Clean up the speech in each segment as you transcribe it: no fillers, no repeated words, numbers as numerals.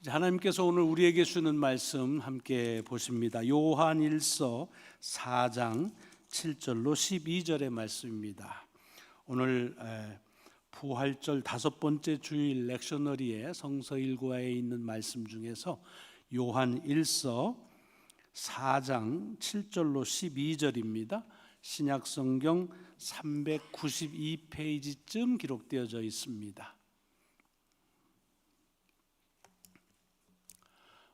하나님께서 오늘 우리에게 주는 말씀 함께 보십니다. 요한일서 4장 7절로 12절의 말씀입니다. 오늘 부활절 5번째 주일 렉셔너리의 성서일과에 있는 말씀 중에서 요한일서 4장 7절로 12절입니다. 신약성경 392페이지쯤 기록되어져 있습니다.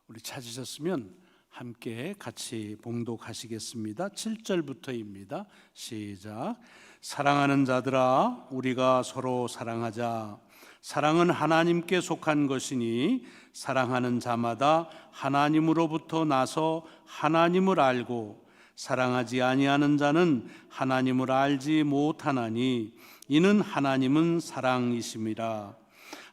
우리 찾으셨으면 함께 같이 봉독하시겠습니다. 7절부터입니다. 시작. 사랑하는 자들아, 우리가 서로 사랑하자. 사랑은 하나님께 속한 것이니 사랑하는 자마다 하나님으로부터 나서 하나님을 알고 사랑하지 아니하는 자는 하나님을 알지 못하나니 이는 하나님은 사랑이심이라.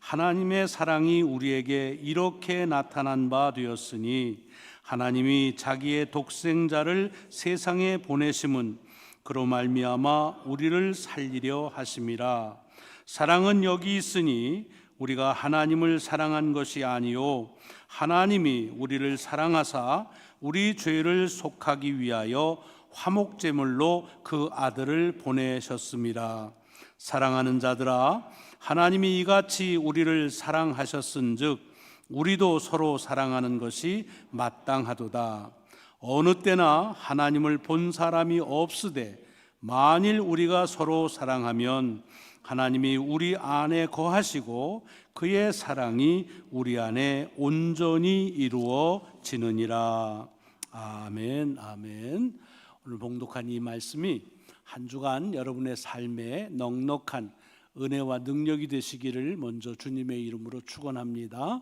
하나님의 사랑이 우리에게 이렇게 나타난 바 되었으니 하나님이 자기의 독생자를 세상에 보내심은 그로 말미암아 우리를 살리려 하심이라. 사랑은 여기 있으니 우리가 하나님을 사랑한 것이 아니요 하나님이 우리를 사랑하사 우리 죄를 속하기 위하여 화목제물로 그 아들을 보내셨음이라. 사랑하는 자들아, 하나님이 이같이 우리를 사랑하셨은즉 우리도 서로 사랑하는 것이 마땅하도다. 어느 때나 하나님을 본 사람이 없으되 만일 우리가 서로 사랑하면 하나님이 우리 안에 거하시고 그의 사랑이 우리 안에 온전히 이루어지느니라. 아멘, 아멘. 오늘 봉독한 이 말씀이 한 주간 여러분의 삶에 넉넉한 은혜와 능력이 되시기를 먼저 주님의 이름으로 축원합니다.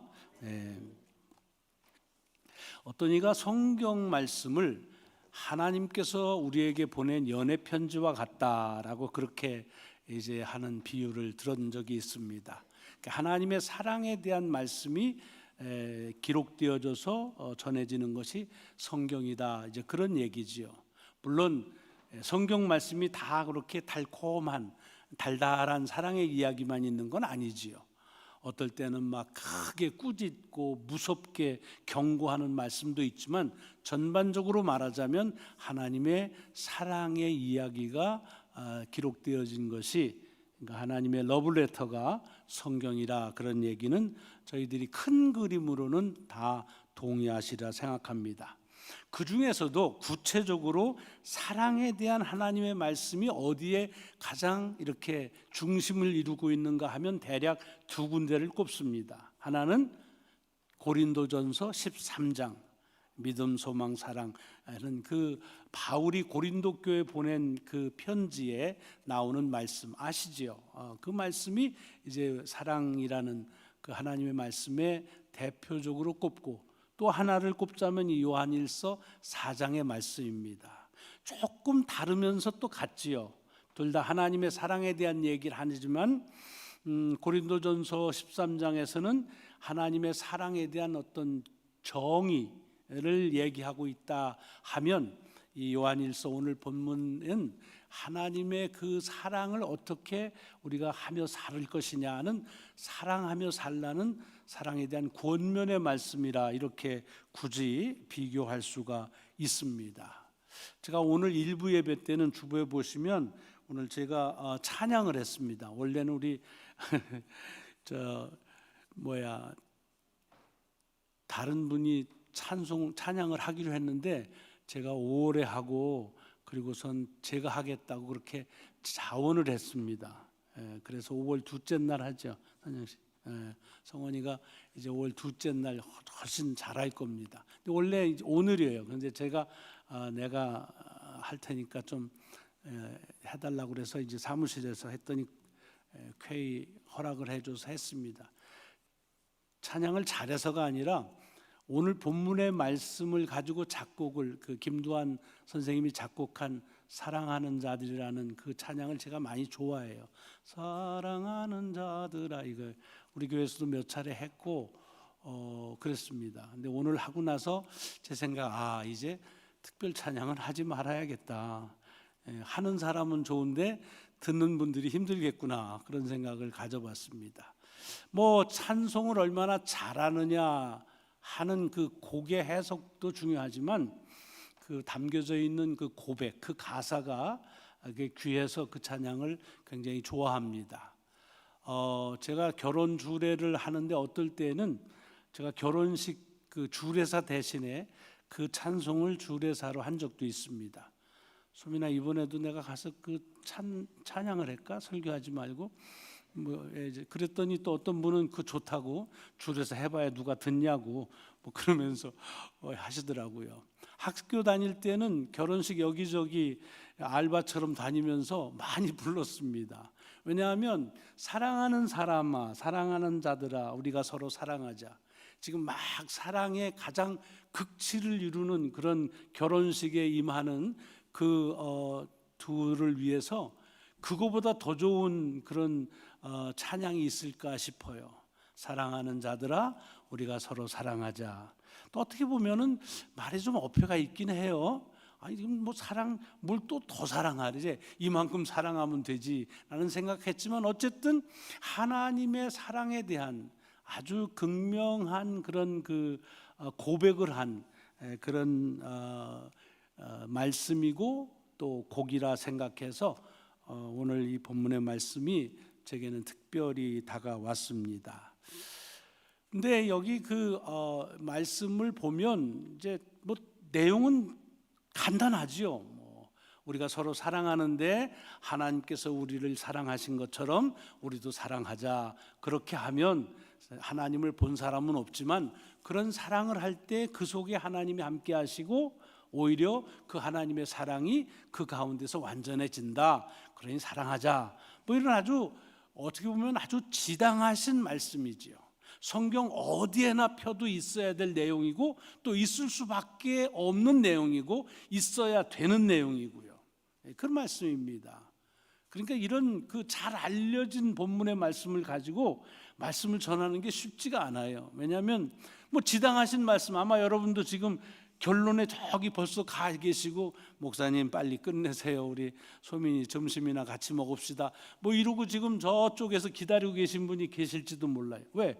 어떤 이가 성경 말씀을 하나님께서 우리에게 보낸 연애 편지와 같다라고 그렇게 이제 하는 비유를 들은 적이 있습니다. 하나님의 사랑에 대한 말씀이 기록되어져서 전해지는 것이 성경이다. 이제 그런 얘기지요. 물론 성경 말씀이 다 그렇게 달달한 사랑의 이야기만 있는 건 아니지요. 어떨 때는 막 크게 꾸짖고 무섭게 경고하는 말씀도 있지만 전반적으로 말하자면 하나님의 사랑의 이야기가 기록되어진 것이, 그러니까 하나님의 러브레터가 성경이라, 그런 얘기는 저희들이 큰 그림으로는 다 동의하시리라 생각합니다. 그 중에서도 구체적으로 사랑에 대한 하나님의 말씀이 어디에 가장 이렇게 중심을 이루고 있는가 하면 대략 두 군데를 꼽습니다. 하나는 고린도전서 13장 믿음, 소망, 사랑은 그 바울이 고린도 교회에 보낸 그 편지에 나오는 말씀 아시지요? 그 말씀이 이제 사랑이라는 그 하나님의 말씀에 대표적으로 꼽고, 또 하나를 꼽자면 이 요한일서 4장의 말씀입니다. 조금 다르면서 또 같지요. 둘 다 하나님의 사랑에 대한 얘기를 하지만 고린도전서 13장에서는 하나님의 사랑에 대한 어떤 정의를 얘기하고 있다 하면, 이 요한일서 오늘 본문은 하나님의 그 사랑을 어떻게 우리가 하며 살 것이냐는, 사랑하며 살라는 사랑에 대한 권면의 말씀이라 이렇게 굳이 비교할 수가 있습니다. 제가 오늘 일부 예배 때는 주보에 보시면 오늘 제가 찬양을 했습니다. 원래는 우리 다른 분이 찬양을 하기로 했는데 제가 5월에 하고 그리고선 제가 하겠다고 그렇게 자원을 했습니다. 그래서 5월 둘째 날 하죠, 선영씨. 성원이가 이제 5월 둘째 날 훨씬 잘할 겁니다. 근데 원래 이제 오늘이에요. 그런데 제가 내가 할 테니까 좀 해달라고 그래서 이제 사무실에서 했더니 쾌히 허락을 해줘서 했습니다. 찬양을 잘해서가 아니라 오늘 본문의 말씀을 가지고 작곡을, 그 김두한 선생님이 작곡한 사랑하는 자들이라는 그 찬양을 제가 많이 좋아해요. 사랑하는 자들아, 이거 우리 교회에서도 몇 차례 했고 그랬습니다. 근데 오늘 하고 나서 제 생각, 이제 특별 찬양은 하지 말아야겠다. 하는 사람은 좋은데 듣는 분들이 힘들겠구나, 그런 생각을 가져봤습니다. 뭐 찬송을 얼마나 잘하느냐 하는 그 곡의 해석도 중요하지만 그 담겨져 있는 그 고백, 그 가사가 귀해서 그 찬양을 굉장히 좋아합니다. 제가 결혼 주례를 하는데 어떨 때는 제가 결혼식 그 주례사 대신에 그 찬송을 주례사로 한 적도 있습니다. 소민아, 이번에도 내가 가서 그 찬양을 할까? 설교하지 말고. 이제 그랬더니 또 어떤 분은 그 좋다고 주례사 해봐야 누가 듣냐고 뭐 그러면서 하시더라고요. 학교 다닐 때는 결혼식 여기저기 알바처럼 다니면서 많이 불렀습니다. 왜냐하면 사랑하는 사람아, 사랑하는 자들아, 우리가 서로 사랑하자. 지금 막 사랑의 가장 극치를 이루는 그런 결혼식에 임하는 그 둘을 위해서 그거보다 더 좋은 그런 찬양이 있을까 싶어요. 사랑하는 자들아, 우리가 서로 사랑하자. 또 어떻게 보면은 말이 좀 어폐가 있긴 해요. 아니 지금 뭐 사랑 뭘 또 더 사랑하지? 이만큼 사랑하면 되지라는 생각했지만 어쨌든 하나님의 사랑에 대한 아주 극명한 그런 그 고백을 한 그런 말씀이고 또 곡이라 생각해서 오늘 이 본문의 말씀이 제게는 특별히 다가왔습니다. 근데 여기 그 말씀을 보면 이제 뭐 내용은 간단하지요. 우리가 서로 사랑하는데 하나님께서 우리를 사랑하신 것처럼 우리도 사랑하자. 그렇게 하면 하나님을 본 사람은 없지만 그런 사랑을 할 때 그 속에 하나님이 함께 하시고 오히려 그 하나님의 사랑이 그 가운데서 완전해진다. 그러니 사랑하자. 뭐 이런 아주 어떻게 보면 아주 지당하신 말씀이지요. 성경 어디에나 펴도 있어야 될 내용이고 또 있을 수밖에 없는 내용이고 있어야 되는 내용이고요. 그런 말씀입니다. 그러니까 이런 그 잘 알려진 본문의 말씀을 가지고 말씀을 전하는 게 쉽지가 않아요. 왜냐하면 뭐 지당하신 말씀, 아마 여러분도 지금 결론에 저기 벌써 가 계시고 목사님 빨리 끝내세요. 우리 소민이 점심이나 같이 먹읍시다. 뭐 이러고 지금 저쪽에서 기다리고 계신 분이 계실지도 몰라요. 왜?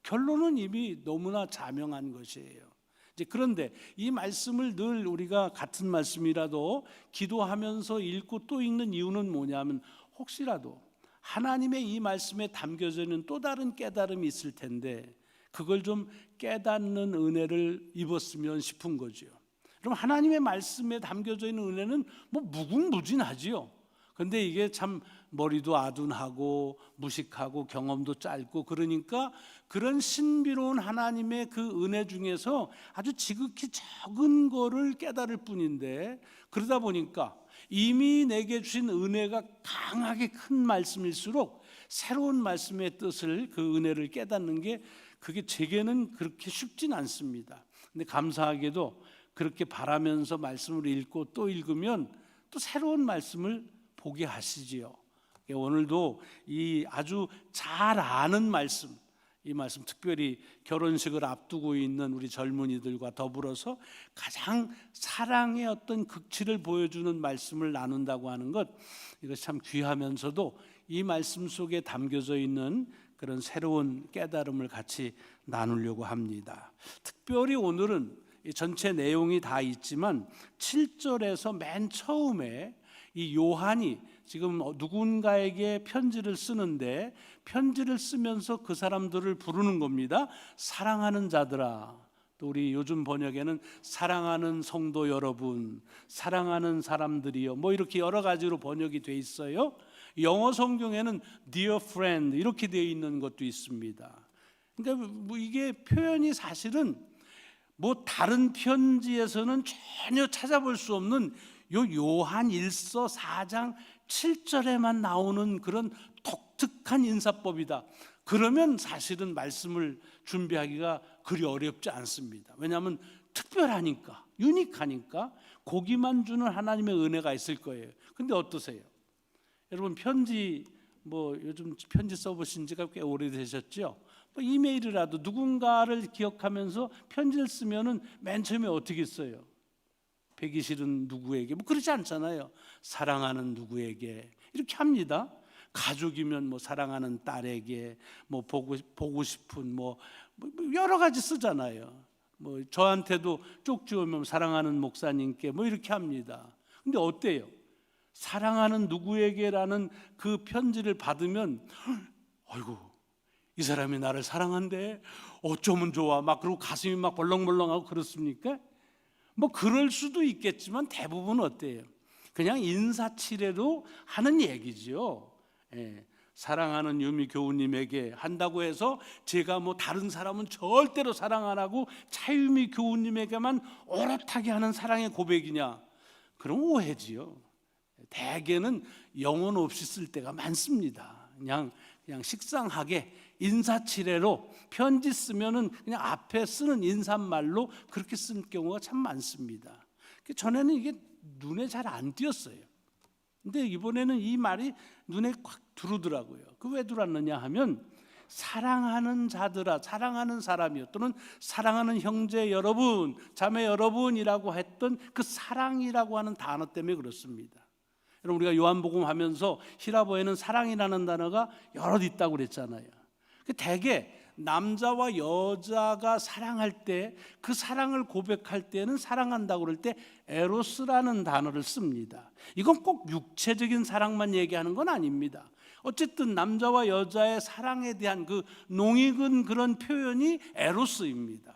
결론은 이미 너무나 자명한 것이에요. 이제 그런데 이 말씀을 늘 우리가 같은 말씀이라도 기도하면서 읽고 또 읽는 이유는 뭐냐면 혹시라도 하나님의 이 말씀에 담겨져 있는 또 다른 깨달음이 있을 텐데 그걸 좀 깨닫는 은혜를 입었으면 싶은 거죠. 그럼 하나님의 말씀에 담겨져 있는 은혜는 뭐 무궁무진하지요. 근데 이게 참 머리도 아둔하고 무식하고 경험도 짧고 그러니까 그런 신비로운 하나님의 그 은혜 중에서 아주 지극히 적은 거를 깨달을 뿐인데 그러다 보니까 이미 내게 주신 은혜가 강하게 큰 말씀일수록 새로운 말씀의 뜻을 그 은혜를 깨닫는 게 그게 제게는 그렇게 쉽진 않습니다. 근데 감사하게도 그렇게 바라면서 말씀을 읽고 또 읽으면 또 새로운 말씀을 보게 하시지요. 오늘도 이 아주 잘 아는 말씀, 이 말씀 특별히 결혼식을 앞두고 있는 우리 젊은이들과 더불어서 가장 사랑의 어떤 극치를 보여주는 말씀을 나눈다고 하는 것, 이것이 참 귀하면서도 이 말씀 속에 담겨져 있는 그런 새로운 깨달음을 같이 나누려고 합니다. 특별히 오늘은 이 전체 내용이 다 있지만 7절에서 맨 처음에 이 요한이 지금 누군가에게 편지를 쓰는데 편지를 쓰면서 그 사람들을 부르는 겁니다. 사랑하는 자들아. 또 우리 요즘 번역에는 사랑하는 성도 여러분, 사랑하는 사람들이요. 뭐 이렇게 여러 가지로 번역이 돼 있어요. 영어 성경에는 dear friend 이렇게 되어 있는 것도 있습니다. 그러니까 뭐 이게 표현이 사실은 뭐 다른 편지에서는 전혀 찾아볼 수 없는 요 요한 1서 4장 7절에만 나오는 그런 독특한 인사법이다. 그러면 사실은 말씀을 준비하기가 그리 어렵지 않습니다. 왜냐하면 특별하니까, 유니크하니까 거기만 주는 하나님의 은혜가 있을 거예요. 근데 어떠세요? 여러분 편지 뭐 요즘 편지 써보신 지가 꽤 오래되셨죠? 뭐 이메일이라도 누군가를 기억하면서 편지를 쓰면은 맨 처음에 어떻게 써요? 배기 싫은 누구에게 뭐 그렇지 않잖아요. 사랑하는 누구에게 이렇게 합니다. 가족이면 뭐 사랑하는 딸에게 뭐 보고 싶은 뭐 여러 가지 쓰잖아요. 뭐 저한테도 쪽지 오면 사랑하는 목사님께 뭐 이렇게 합니다. 근데 어때요? 사랑하는 누구에게라는 그 편지를 받으면 아이고 이 사람이 나를 사랑한대 어쩌면 좋아 막 그러고 가슴이 막 벌렁벌렁하고 그렇습니까? 뭐 그럴 수도 있겠지만 대부분 어때요? 그냥 인사치레로 하는 얘기죠. 예, 사랑하는 유미 교우님에게 한다고 해서 제가 뭐 다른 사람은 절대로 사랑 안 하고 차유미 교우님에게만 오롯하게 하는 사랑의 고백이냐? 그럼 오해지요. 대개는 영혼 없이 쓸 때가 많습니다. 그냥 식상하게 인사치레로 편지 쓰면은 그냥 앞에 쓰는 인사말로 그렇게 쓴 경우가 참 많습니다. 전에는 이게 눈에 잘 안 띄었어요. 근데 이번에는 이 말이 눈에 확 들어오더라고요. 그 왜 들어왔느냐 하면 사랑하는 자들아, 사랑하는 사람이요 또는 사랑하는 형제 여러분, 자매 여러분이라고 했던 그 사랑이라고 하는 단어 때문에 그렇습니다. 여러분 우리가 요한복음 하면서 히라보에는 사랑이라는 단어가 여럿 있다고 그랬잖아요. 대개 남자와 여자가 사랑할 때 그 사랑을 고백할 때는 사랑한다고 그럴 때 에로스라는 단어를 씁니다. 이건 꼭 육체적인 사랑만 얘기하는 건 아닙니다. 어쨌든 남자와 여자의 사랑에 대한 그 농익은 그런 표현이 에로스입니다.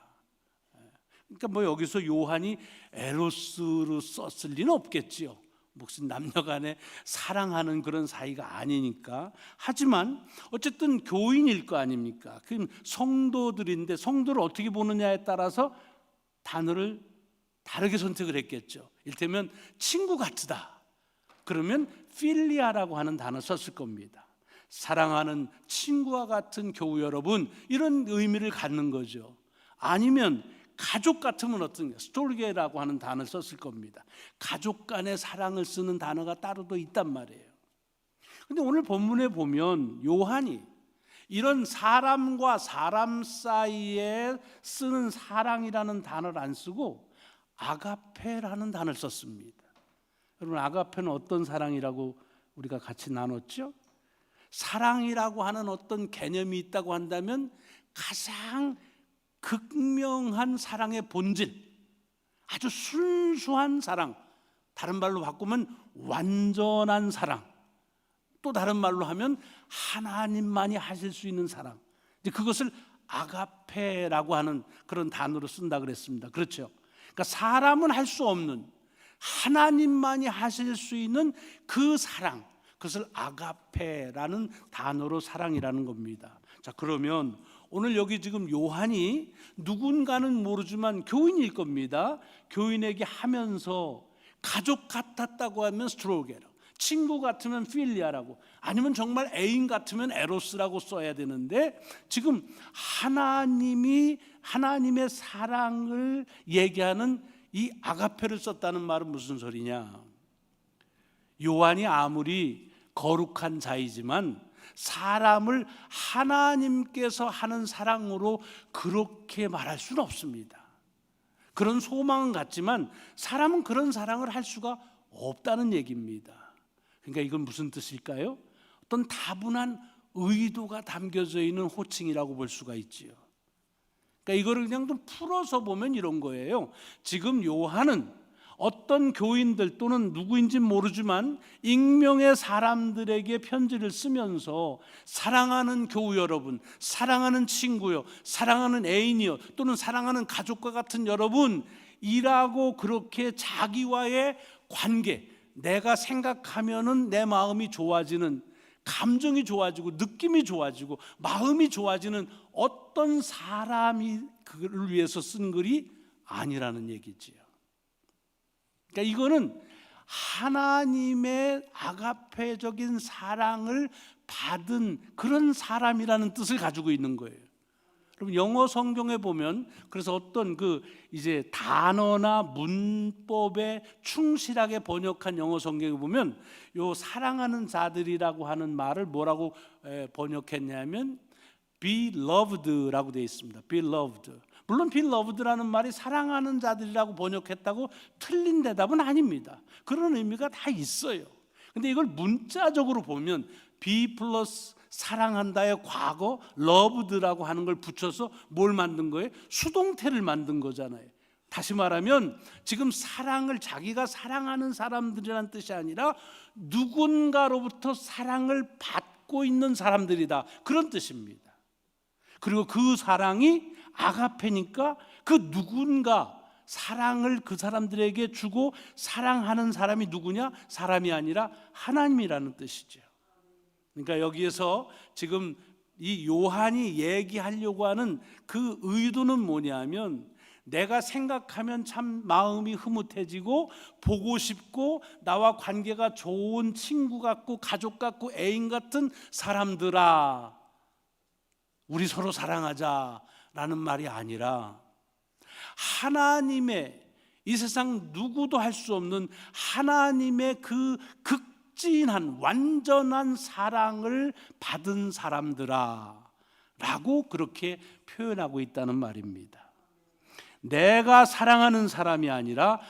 그러니까 뭐 여기서 요한이 에로스로 썼을 리는 없겠지요. 무슨 남녀간에 사랑하는 그런 사이가 아니니까. 하지만 어쨌든 교인일 거 아닙니까? 그럼 성도들인데 성도를 어떻게 보느냐에 따라서 단어를 다르게 선택을 했겠죠. 이를테면 친구 같으다 그러면 필리아라고 하는 단어 썼을 겁니다. 사랑하는 친구와 같은 교우 여러분, 이런 의미를 갖는 거죠. 아니면 가족 같으면 어떤 스톨게라고 하는 단어를 썼을 겁니다. 가족 간의 사랑을 쓰는 단어가 따로 또 있단 말이에요. 근데 오늘 본문에 보면 요한이 이런 사람과 사람 사이에 쓰는 사랑이라는 단어를 안 쓰고 아가페라는 단어를 썼습니다. 여러분 아가페는 어떤 사랑이라고 우리가 같이 나눴죠? 사랑이라고 하는 어떤 개념이 있다고 한다면 가장 극명한 사랑의 본질, 아주 순수한 사랑, 다른 말로 바꾸면 완전한 사랑, 또 다른 말로 하면 하나님만이 하실 수 있는 사랑, 그것을 아가페라고 하는 그런 단어로 쓴다 그랬습니다. 그렇죠? 그러니까 사람은 할 수 없는 하나님만이 하실 수 있는 그 사랑, 그것을 아가페라는 단어로 사랑이라는 겁니다. 자, 그러면 오늘 여기 지금 요한이 누군가는 모르지만 교인일 겁니다. 교인에게 하면서 가족 같았다고 하면 스트로게라, 친구 같으면 필리아라고, 아니면 정말 애인 같으면 에로스라고 써야 되는데 지금 하나님의 사랑을 얘기하는 이 아가페를 썼다는 말은 무슨 소리냐? 요한이 아무리 거룩한 자이지만 사람을 하나님께서 하는 사랑으로 그렇게 말할 수는 없습니다. 그런 소망은 갖지만 사람은 그런 사랑을 할 수가 없다는 얘기입니다. 그러니까 이건 무슨 뜻일까요? 어떤 다분한 의도가 담겨져 있는 호칭이라고 볼 수가 있지요. 그러니까 이거를 그냥 좀 풀어서 보면 이런 거예요. 지금 요한은 어떤 교인들 또는 누구인지 모르지만 익명의 사람들에게 편지를 쓰면서 사랑하는 교우 여러분, 사랑하는 친구요, 사랑하는 애인이요, 또는 사랑하는 가족과 같은 여러분이라고 그렇게 자기와의 관계, 내가 생각하면은 내 마음이 좋아지는, 감정이 좋아지고 느낌이 좋아지고 마음이 좋아지는 어떤 사람이 그를 위해서 쓴 글이 아니라는 얘기지요. 그러니까 이거는 하나님의 아가페적인 사랑을 받은 그런 사람이라는 뜻을 가지고 있는 거예요. 여러분 영어 성경에 보면 그래서 어떤 이제 단어나 문법에 충실하게 번역한 영어 성경에 보면 요 사랑하는 자들이라고 하는 말을 뭐라고 번역했냐면 beloved라고 되어 있습니다. beloved. 물론 beloved라는 말이 사랑하는 자들이라고 번역했다고 틀린 대답은 아닙니다. 그런 의미가 다 있어요. 근데 이걸 문자적으로 보면 be 플러스 사랑한다의 과거 loved라고 하는 걸 붙여서 뭘 만든 거예요? 수동태를 만든 거잖아요. 다시 말하면 지금 사랑을 자기가 사랑하는 사람들이란 뜻이 아니라 누군가로부터 사랑을 받고 있는 사람들이다, 그런 뜻입니다. 그리고 그 사랑이 아가페니까 그 누군가 사랑을 그 사람들에게 주고 사랑하는 사람이 누구냐? 사람이 아니라 하나님이라는 뜻이죠. 그러니까 여기에서 지금 이 요한이 얘기하려고 하는 그 의도는 뭐냐면, 내가 생각하면 참 마음이 흐뭇해지고 보고 싶고 나와 관계가 좋은 친구 같고 가족 같고 애인 같은 사람들아, 우리 서로 사랑하자라는 말이 아니라 하나님의, 이 세상 누구도 할 수 없는 하나님의 그 극진한 완전한 사랑을 받은 사람들아 라고 그렇게 표현하고 있다는 말입니다. 내가 사랑하는 사람이 아니라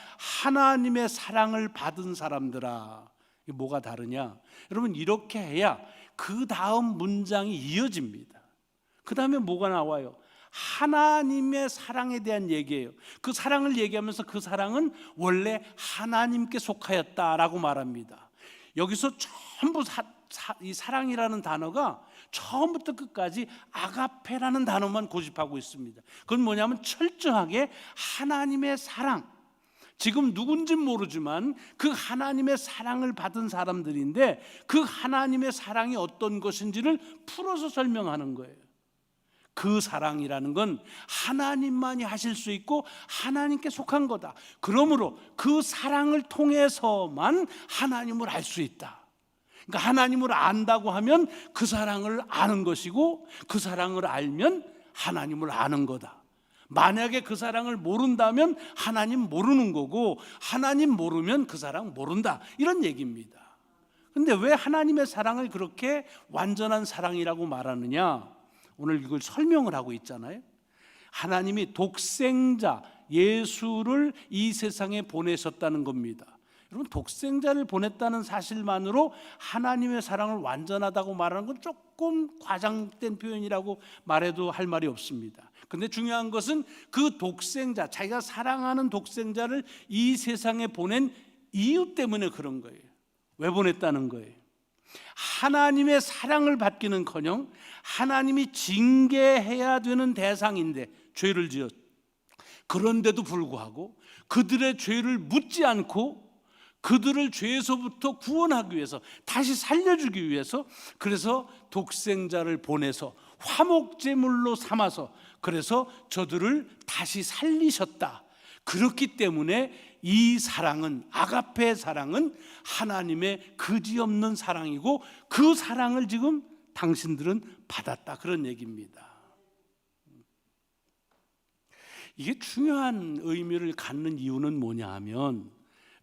하나님의 사랑을 받은 사람들아. 이게 뭐가 다르냐? 여러분, 이렇게 해야 그 다음 문장이 이어집니다. 그 다음에 뭐가 나와요? 하나님의 사랑에 대한 얘기예요. 그 사랑을 얘기하면서 그 사랑은 원래 하나님께 속하였다라고 말합니다. 여기서 전부 이 사랑이라는 단어가 처음부터 끝까지 아가페라는 단어만 고집하고 있습니다. 그건 뭐냐면 철저하게 하나님의 사랑, 지금 누군지 모르지만 그 하나님의 사랑을 받은 사람들인데 그 하나님의 사랑이 어떤 것인지를 풀어서 설명하는 거예요. 그 사랑이라는 건 하나님만이 하실 수 있고 하나님께 속한 거다. 그러므로 그 사랑을 통해서만 하나님을 알 수 있다. 그러니까 하나님을 안다고 하면 그 사랑을 아는 것이고 그 사랑을 알면 하나님을 아는 거다. 만약에 그 사랑을 모른다면 하나님 모르는 거고 하나님 모르면 그 사랑 모른다, 이런 얘기입니다. 근데 왜 하나님의 사랑을 그렇게 완전한 사랑이라고 말하느냐? 오늘 이걸 설명을 하고 있잖아요. 하나님이 독생자 예수를 이 세상에 보내셨다는 겁니다. 여러분, 독생자를 보냈다는 사실만으로 하나님의 사랑을 완전하다고 말하는 건 조금 과장된 표현이라고 말해도 할 말이 없습니다. 근데 중요한 것은 그 독생자, 자기가 사랑하는 독생자를 이 세상에 보낸 이유 때문에 그런 거예요. 왜 보냈다는 거예요? 하나님의 사랑을 받기는커녕 하나님이 징계해야 되는 대상인데 죄를 지었. 그런데도 불구하고 그들의 죄를 묻지 않고 그들을 죄에서부터 구원하기 위해서, 다시 살려주기 위해서, 그래서 독생자를 보내서 화목제물로 삼아서 그래서 저들을 다시 살리셨다. 그렇기 때문에 이 사랑은, 아가페의 사랑은 하나님의 그지없는 사랑이고 그 사랑을 지금 당신들은 받았다, 그런 얘기입니다. 이게 중요한 의미를 갖는 이유는 뭐냐 하면,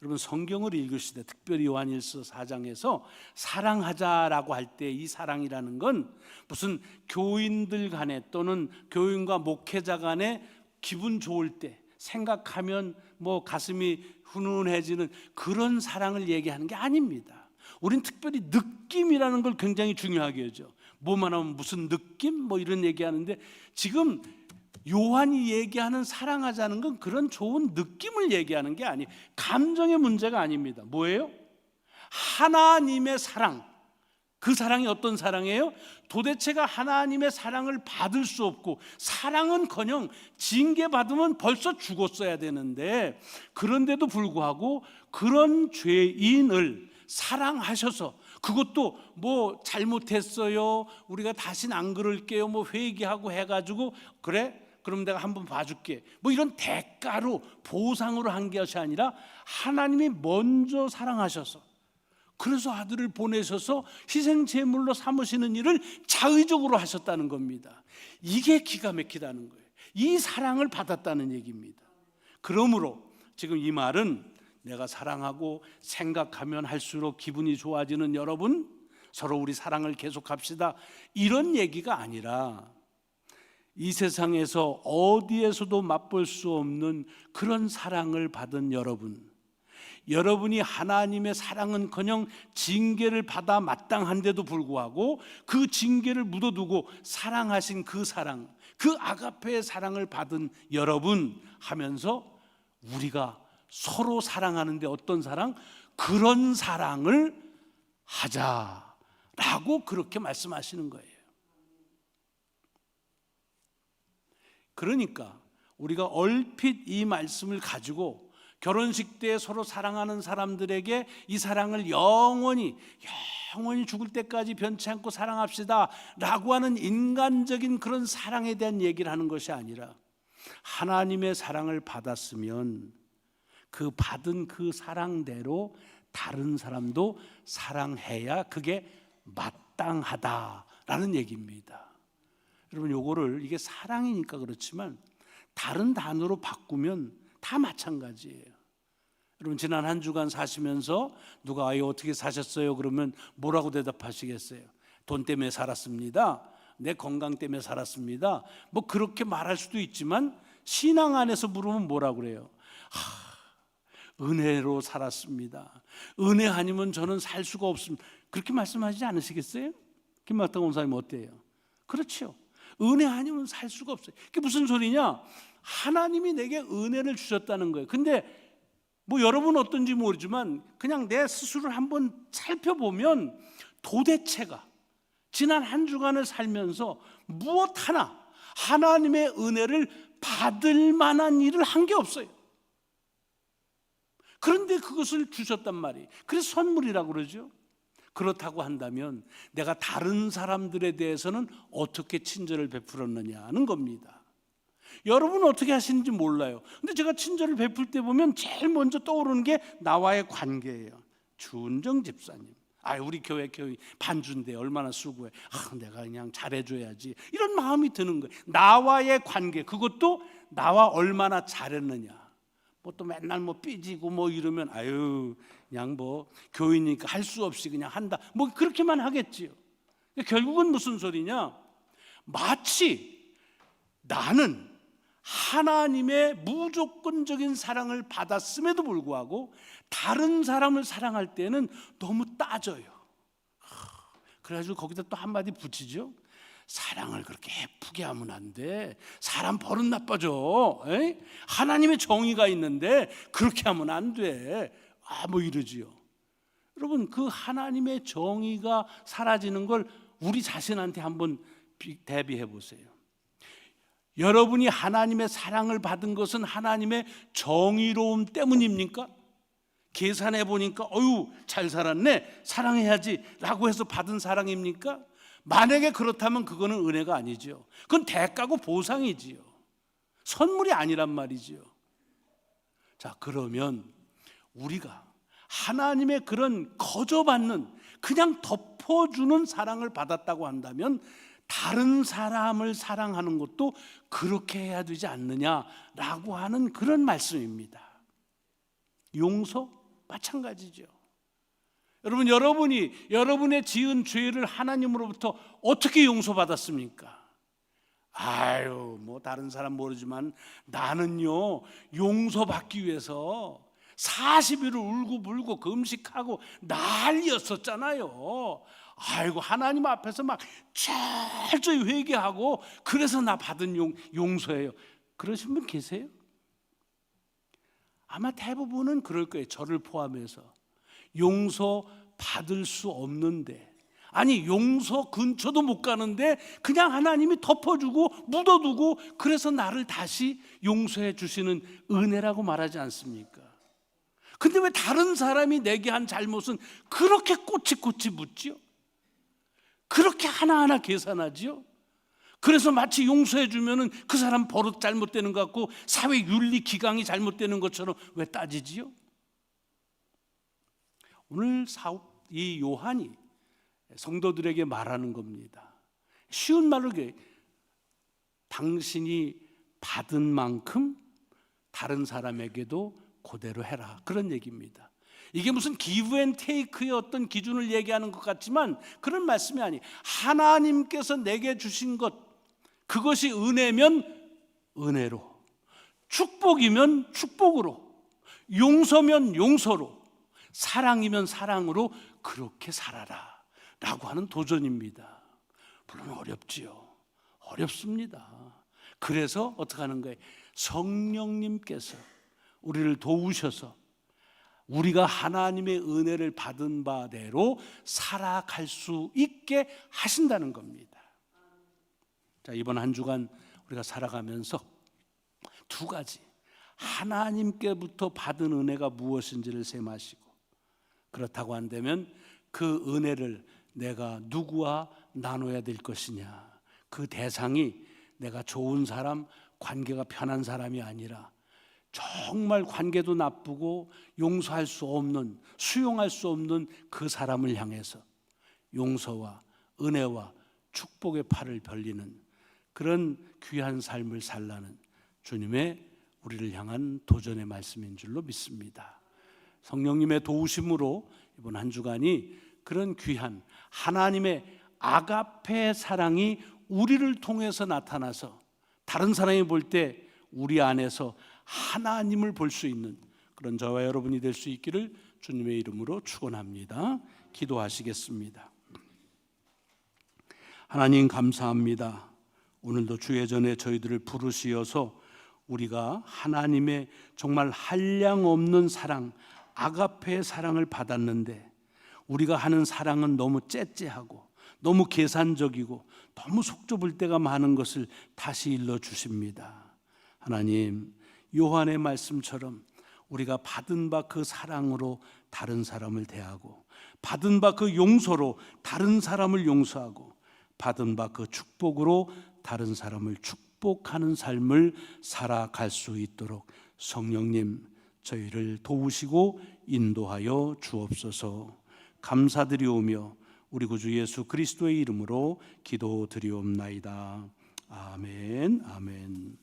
여러분 성경을 읽으실 때 특별히 요한일서 4장에서 사랑하자라고 할 때 이 사랑이라는 건 무슨 교인들 간에 또는 교인과 목회자 간에 기분 좋을 때 생각하면 뭐 가슴이 훈훈해지는 그런 사랑을 얘기하는 게 아닙니다. 우린 특별히 느낌이라는 걸 굉장히 중요하게 여겨. 뭐만 하면 무슨 느낌? 뭐 이런 얘기하는데 지금 요한이 얘기하는 사랑하자는 건 그런 좋은 느낌을 얘기하는 게 아니에요. 감정의 문제가 아닙니다. 뭐예요? 하나님의 사랑. 그 사랑이 어떤 사랑이에요? 도대체가 하나님의 사랑을 받을 수 없고, 사랑은커녕 징계받으면 벌써 죽었어야 되는데, 그런데도 불구하고 그런 죄인을 사랑하셔서, 그것도 뭐 잘못했어요, 우리가 다시는 안 그럴게요, 뭐 회개하고 해가지고 그래? 그럼 내가 한번 봐줄게, 뭐 이런 대가로 보상으로 한 것이 아니라 하나님이 먼저 사랑하셔서 그래서 아들을 보내셔서 희생제물로 삼으시는 일을 자의적으로 하셨다는 겁니다. 이게 기가 막히다는 거예요. 이 사랑을 받았다는 얘기입니다. 그러므로 지금 이 말은 내가 사랑하고 생각하면 할수록 기분이 좋아지는 여러분, 서로 우리 사랑을 계속합시다, 이런 얘기가 아니라 이 세상에서 어디에서도 맛볼 수 없는 그런 사랑을 받은 여러분, 여러분이 하나님의 사랑은커녕 징계를 받아 마땅한데도 불구하고 그 징계를 묻어두고 사랑하신 그 사랑, 그 아가페의 사랑을 받은 여러분 하면서 우리가 서로 사랑하는데 어떤 사랑? 그런 사랑을 하자라고 그렇게 말씀하시는 거예요. 그러니까 우리가 얼핏 이 말씀을 가지고 결혼식 때 서로 사랑하는 사람들에게 이 사랑을 영원히 죽을 때까지 변치 않고 사랑합시다 라고 하는 인간적인 그런 사랑에 대한 얘기를 하는 것이 아니라, 하나님의 사랑을 받았으면 그 받은 그 사랑대로 다른 사람도 사랑해야 그게 마땅하다라는 얘기입니다. 여러분, 요거를, 이게 사랑이니까 그렇지만 다른 단어로 바꾸면 다 마찬가지예요. 여러분, 지난 한 주간 사시면서 누가 어떻게 사셨어요? 그러면 뭐라고 대답하시겠어요? 돈 때문에 살았습니다. 내 건강 때문에 살았습니다. 뭐 그렇게 말할 수도 있지만 신앙 안에서 물으면 뭐라고 그래요? 은혜로 살았습니다. 은혜 아니면 저는 살 수가 없습니다. 그렇게 말씀하시지 않으시겠어요? 김학당 원사님 어때요? 그렇죠. 은혜 아니면 살 수가 없어요. 그게 무슨 소리냐? 하나님이 내게 은혜를 주셨다는 거예요. 근데 뭐 여러분 어떤지 모르지만 그냥 내 스스로를 한번 살펴보면 도대체가 지난 한 주간을 살면서 무엇 하나 하나님의 은혜를 받을 만한 일을 한 게 없어요. 그런데 그것을 주셨단 말이에요. 그래서 선물이라고 그러죠. 그렇다고 한다면 내가 다른 사람들에 대해서는 어떻게 친절을 베풀었느냐는 겁니다. 여러분은 어떻게 하시는지 몰라요. 근데 제가 친절을 베풀 때 보면 제일 먼저 떠오르는 게 나와의 관계예요. 주은정 집사님, 우리 교회 반주인데 얼마나 수고해. 내가 그냥 잘해줘야지, 이런 마음이 드는 거예요. 나와의 관계, 그것도 나와 얼마나 잘했느냐. 뭐 또 맨날 뭐 삐지고 뭐 이러면 그냥 뭐 교회니까 할 수 없이 그냥 한다, 뭐 그렇게만 하겠지요. 결국은 무슨 소리냐? 마치 나는 하나님의 무조건적인 사랑을 받았음에도 불구하고 다른 사람을 사랑할 때는 너무 따져요. 그래가지고 거기다 또 한마디 붙이죠. 사랑을 그렇게 예쁘게 하면 안 돼. 사람 버릇 나빠져. 하나님의 정의가 있는데 그렇게 하면 안 돼. 뭐 이러지요. 여러분, 그 하나님의 정의가 사라지는 걸 우리 자신한테 한번 대비해 보세요. 여러분이 하나님의 사랑을 받은 것은 하나님의 정의로움 때문입니까? 계산해 보니까 잘 살았네, 사랑해야지 라고 해서 받은 사랑입니까? 만약에 그렇다면 그거는 은혜가 아니죠. 그건 대가고 보상이지요. 선물이 아니란 말이지요. 자, 그러면 우리가 하나님의 그런 거저받는, 그냥 덮어주는 사랑을 받았다고 한다면 다른 사람을 사랑하는 것도 그렇게 해야 되지 않느냐라고 하는 그런 말씀입니다. 용서? 마찬가지죠. 여러분, 여러분이 여러분의 지은 죄를 하나님으로부터 어떻게 용서받았습니까? 뭐 다른 사람 모르지만 나는요, 용서받기 위해서 40일을 울고불고 금식하고 난리였었잖아요. 하나님 앞에서 막 철저히 회개하고 그래서 나 받은 용서예요. 그러신 분 계세요? 아마 대부분은 그럴 거예요. 저를 포함해서. 용서 받을 수 없는데, 용서 근처도 못 가는데 그냥 하나님이 덮어주고 묻어두고 그래서 나를 다시 용서해 주시는 은혜라고 말하지 않습니까? 근데 왜 다른 사람이 내게 한 잘못은 그렇게 꼬치꼬치 묻지요? 그렇게 하나하나 계산하지요? 그래서 마치 용서해 주면은 그 사람 버릇 잘못되는 것 같고 사회 윤리 기강이 잘못되는 것처럼 왜 따지지요? 오늘 이 요한이 성도들에게 말하는 겁니다. 쉬운 말로 당신이 받은 만큼 다른 사람에게도 그대로 해라, 그런 얘기입니다. 이게 무슨 기브 앤 테이크의 어떤 기준을 얘기하는 것 같지만 그런 말씀이 아니에요. 하나님께서 내게 주신 것, 그것이 은혜면 은혜로, 축복이면 축복으로, 용서면 용서로, 사랑이면 사랑으로 그렇게 살아라 라고 하는 도전입니다. 물론 어렵지요. 어렵습니다. 그래서 어떻게 하는 거예요? 성령님께서 우리를 도우셔서 우리가 하나님의 은혜를 받은 바대로 살아갈 수 있게 하신다는 겁니다. 자, 이번 한 주간 우리가 살아가면서 두 가지, 하나님께부터 받은 은혜가 무엇인지를 셈하시고, 그렇다고 한다면 그 은혜를 내가 누구와 나눠야 될 것이냐, 그 대상이 내가 좋은 사람, 관계가 편한 사람이 아니라 정말 관계도 나쁘고 용서할 수 없는, 수용할 수 없는 그 사람을 향해서 용서와 은혜와 축복의 팔을 벌리는 그런 귀한 삶을 살라는 주님의 우리를 향한 도전의 말씀인 줄로 믿습니다. 성령님의 도우심으로 이번 한 주간이 그런 귀한 하나님의 아가페 사랑이 우리를 통해서 나타나서 다른 사람이 볼 때 우리 안에서 하나님을 볼 수 있는 그런 저와 여러분이 될 수 있기를 주님의 이름으로 축원합니다. 기도하시겠습니다. 하나님 감사합니다. 오늘도 주의 전에 저희들을 부르시어서 우리가 하나님의 정말 한량 없는 사랑, 아가페의 사랑을 받았는데 우리가 하는 사랑은 너무 째째하고 너무 계산적이고 너무 속 좁을 때가 많은 것을 다시 일러주십니다. 하나님, 요한의 말씀처럼 우리가 받은 바 그 사랑으로 다른 사람을 대하고, 받은 바 그 용서로 다른 사람을 용서하고, 받은 바 그 축복으로 다른 사람을 축복하는 삶을 살아갈 수 있도록 성령님 저희를 도우시고 인도하여 주옵소서. 감사드리오며 우리 구주 예수 그리스도의 이름으로 기도드리옵나이다. 아멘, 아멘.